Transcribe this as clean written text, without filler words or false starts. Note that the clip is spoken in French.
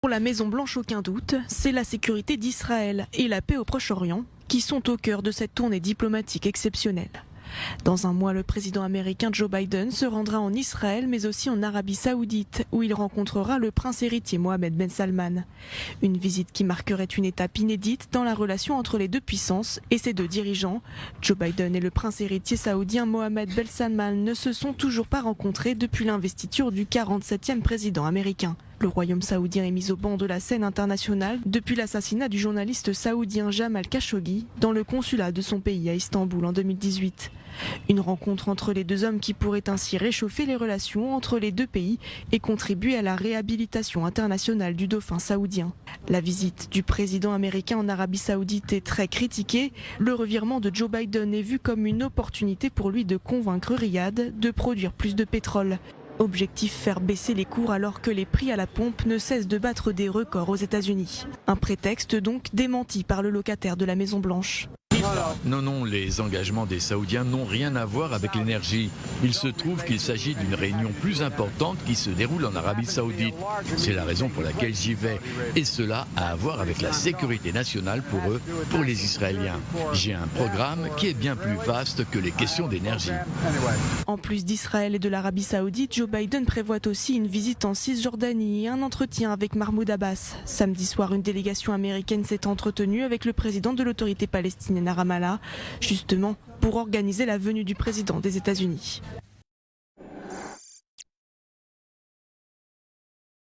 Pour la Maison-Blanche, aucun doute, c'est la sécurité d'Israël et la paix au Proche-Orient qui sont au cœur de cette tournée diplomatique exceptionnelle. Dans un mois, le président américain Joe Biden se rendra en Israël mais aussi en Arabie Saoudite où il rencontrera le prince héritier Mohammed Ben Salman. Une visite qui marquerait une étape inédite dans la relation entre les deux puissances et ses deux dirigeants. Joe Biden et le prince héritier saoudien Mohammed Ben Salman ne se sont toujours pas rencontrés depuis l'investiture du 47e président américain. Le royaume saoudien est mis au banc de la scène internationale depuis l'assassinat du journaliste saoudien Jamal Khashoggi dans le consulat de son pays à Istanbul en 2018. Une rencontre entre les deux hommes qui pourrait ainsi réchauffer les relations entre les deux pays et contribuer à la réhabilitation internationale du dauphin saoudien. La visite du président américain en Arabie Saoudite est très critiquée. Le revirement de Joe Biden est vu comme une opportunité pour lui de convaincre Riyad de produire plus de pétrole. Objectif, faire baisser les cours alors que les prix à la pompe ne cessent de battre des records aux États-Unis. Un prétexte donc démenti par le locataire de la Maison-Blanche. Non, les engagements des Saoudiens n'ont rien à voir avec l'énergie. Il se trouve qu'il s'agit d'une réunion plus importante qui se déroule en Arabie Saoudite. C'est la raison pour laquelle j'y vais. Et cela a à voir avec la sécurité nationale pour eux, pour les Israéliens. J'ai un programme qui est bien plus vaste que les questions d'énergie. En plus d'Israël et de l'Arabie Saoudite, Joe Biden prévoit aussi une visite en Cisjordanie et un entretien avec Mahmoud Abbas. Samedi soir, une délégation américaine s'est entretenue avec le président de l'autorité palestinienne à Ramallah, justement pour organiser la venue du président des États-Unis.